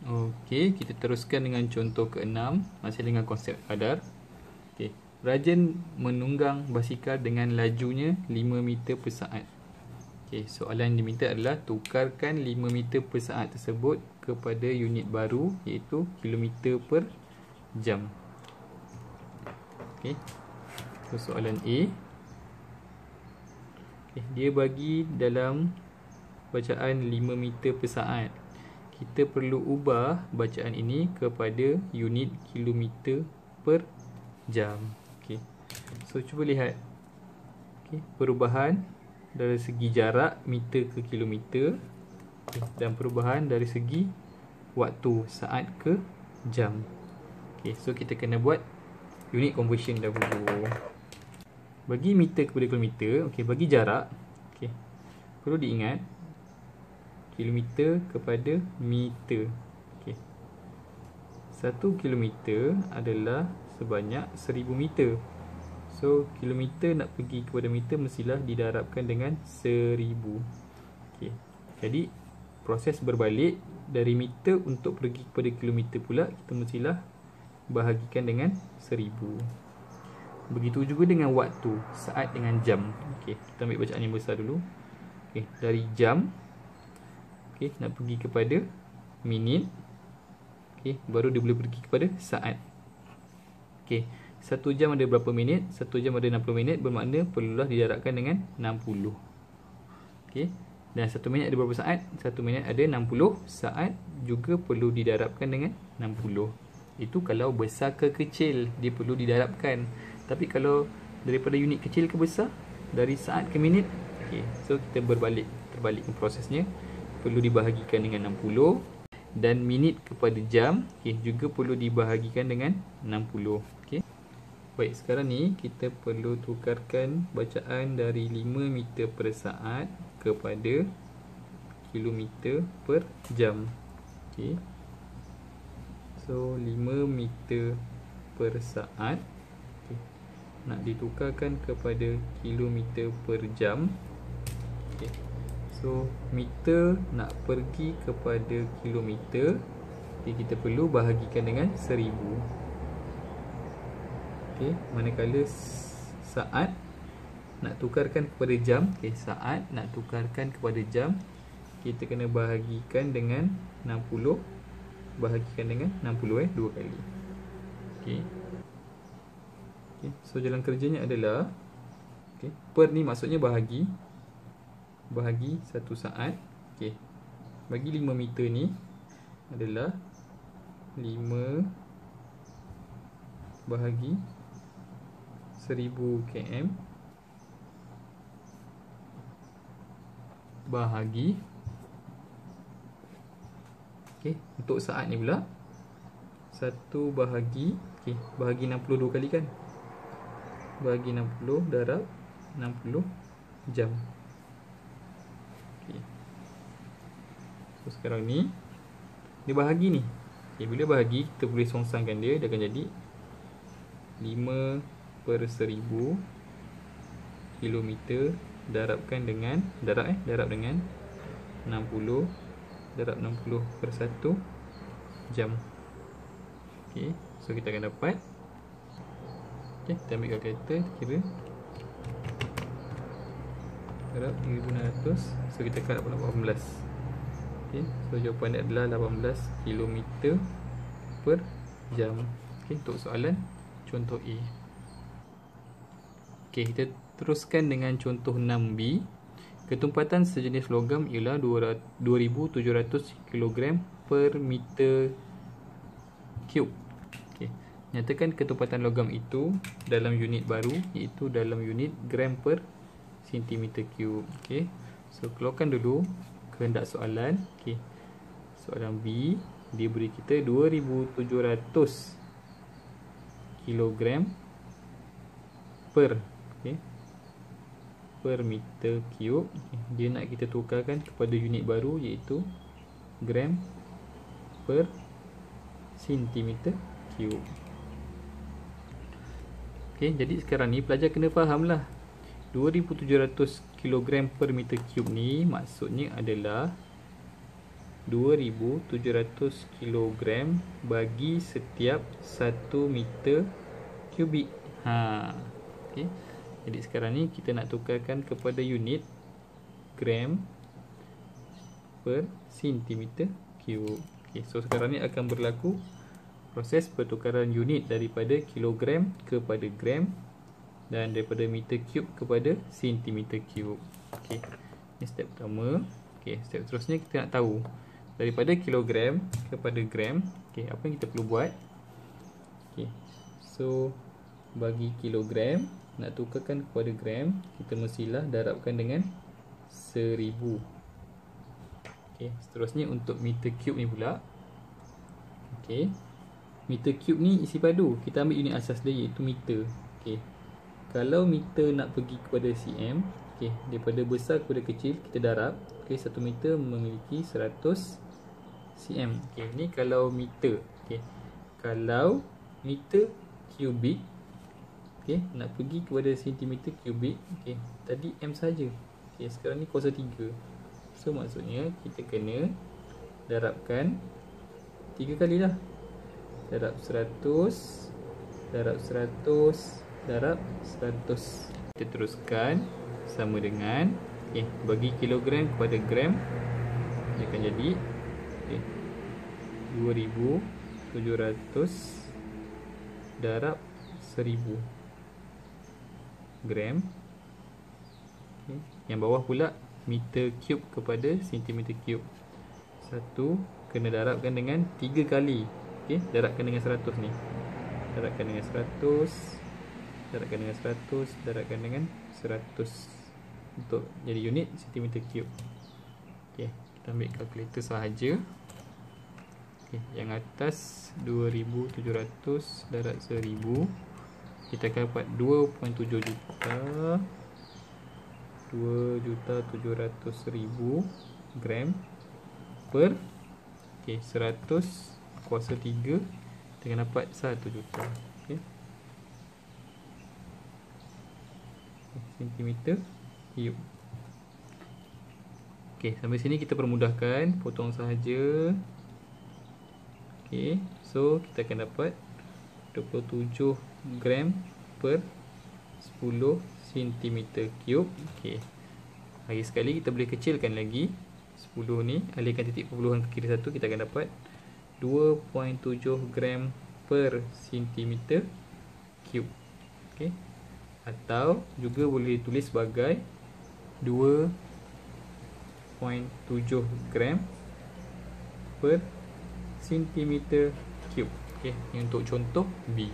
Okey, kita teruskan dengan contoh ke-6, masih dengan konsep kadar. Okey, Rajan menunggang basikal dengan lajunya 5 meter per saat. Okey, soalan yang diminta adalah tukarkan 5 meter per saat tersebut kepada unit baru iaitu kilometer per jam. Okey. So, soalan A. Okay, dia bagi dalam bacaan 5 meter per saat. Kita perlu ubah bacaan ini kepada unit kilometer per jam. Okay. So, cuba lihat. Okay, perubahan dari segi jarak meter ke kilometer, okay, dan perubahan dari segi waktu saat ke jam. Okay, so kita kena buat unit conversion dahulu. Bagi meter kepada kilometer, okay, bagi jarak, okay, perlu diingat kilometer kepada meter. Okay. 1 kilometer adalah sebanyak 1000 meter. So, kilometer nak pergi kepada meter mestilah didarabkan dengan 1000. Okay. Jadi, proses berbalik dari meter untuk pergi kepada kilometer pula, kita mestilah bahagikan dengan 1000. Begitu juga dengan waktu, saat dengan jam. Okay, kita ambil bacaan yang besar dulu. Okay, dari jam, okay, nak pergi kepada minit, okay, baru dia boleh pergi kepada saat. Okay, 1 jam ada berapa minit? 1 jam ada 60 minit, bermakna perlulah didarabkan dengan 60. Okay, dan 1 minit ada berapa saat? 1 minit ada 60 saat, juga perlu didarabkan dengan 60. Itu kalau besar ke kecil, dia perlu didarabkan. Tapi kalau daripada unit kecil ke besar, dari saat ke minit, okay, so kita terbalik prosesnya. Perlu dibahagikan dengan 60. Dan minit kepada jam, okay, juga perlu dibahagikan dengan 60. Okay. Baik, sekarang ni kita perlu tukarkan bacaan dari 5 meter per saat kepada kilometer per jam. Okay. So, 5 meter per saat, okay, nak ditukarkan kepada kilometer per jam. Okay. So, meter nak pergi kepada kilometer, okay, kita perlu bahagikan dengan 1000. Okay. Manakala saat nak tukarkan kepada jam, okay, saat nak tukarkan kepada jam, kita kena bahagikan dengan 60. Bahagikan dengan 60 dua kali. Okay. Okay. So, jalan kerjanya adalah, okay, per ni maksudnya bahagi 1 saat. Okay. Bagi 5 meter ni adalah 5 bahagi 1000 km bahagi, okay, untuk saat ni pula 1 bahagi, okay, bahagi 62 kali kan, bahagi 60 darab 60 jam. Okay. So, sekarang ni dia bahagi ni, okay, bila bahagi kita boleh songsangkan dia akan jadi 5 per 1000 kilometer darab dengan 60 darab 60 per 1 jam. Okay, so kita akan dapat, okay, kita ambil kalkulator, kira darab 1600, so kita akan dapat 18. Okay, so jawapan dia adalah 18 km per jam. Okay, untuk soalan contoh A. Okay, kita teruskan dengan contoh 6B. Ketumpatan sejenis logam ialah 2700 kg per meter cube. Okay. Nyatakan ketumpatan logam itu dalam unit baru, iaitu dalam unit gram per centimeter cube. Okay. So, keluarkan dulu kehendak soalan. Okay. Soalan B, dia beri kita 2700 kg per, okay, per meter cube. Dia nak kita tukarkan kepada unit baru iaitu gram per centimeter cube. Okay, jadi sekarang ni pelajar kena fahamlah 2700 kg per meter cube ni maksudnya adalah 2700 kilogram bagi setiap 1 meter kubik. Okey. Jadi sekarang ni kita nak tukarkan kepada unit gram per sentimeter cube. Okey, so sekarang ni akan berlaku proses pertukaran unit daripada kilogram kepada gram dan daripada meter cube kepada sentimeter cube. Okey. Ini step pertama. Okey, step seterusnya kita nak tahu daripada kilogram kepada gram. Okey, apa yang kita perlu buat? Okey. So bagi kilogram nak tukarkan kepada gram, kita mestilah darabkan dengan 1000. Okey, seterusnya untuk meter cube ni pula. Okey. Meter cube ni isi padu. Kita ambil unit asas dia iaitu meter. Okey. Kalau meter nak pergi kepada cm, okey, daripada besar kepada kecil kita darab. Okey, 1 meter memiliki 100 cm. Okey, ni kalau meter. Okey. Kalau meter kubik, okey, nak pergi kepada sentimeter kubik, okey, tadi m saja. Okey, sekarang ni kuasa 3. So maksudnya kita kena darabkan 3 kali lah. Darab 100, darab 100, darab 100. Kita teruskan sama dengan, okey, bagi kilogram kepada gram, dia akan jadi, okey, 2700 darab 1000 gram. Okay. Yang bawah pula meter cube kepada sentimeter cube. Satu kena darabkan dengan 3 kali. Okey, darabkan dengan 100 ni. Darabkan dengan 100, darabkan dengan 100, darabkan dengan 100 untuk jadi unit sentimeter cube. Okey, kita ambil kalkulator sahaja. Okey, yang atas 2700 darab 1000, kita akan dapat 2.7 juta, 2.700.000 gram per, okey, 100 kuasa 3, kita akan dapat 1 juta. Okey, sentimeter cube. Okey, sampai sini kita permudahkan, potong sahaja. Okey, so kita akan dapat 27 gram per 10 cm cube. Okey, lagi sekali kita boleh kecilkan lagi 10 ni, alihkan titik perpuluhan ke kiri satu, kita akan dapat 2.7 gram per cm cube. Okey, atau juga boleh tulis sebagai 2.7 gram per centimeter cube. Okey, ini untuk contoh B.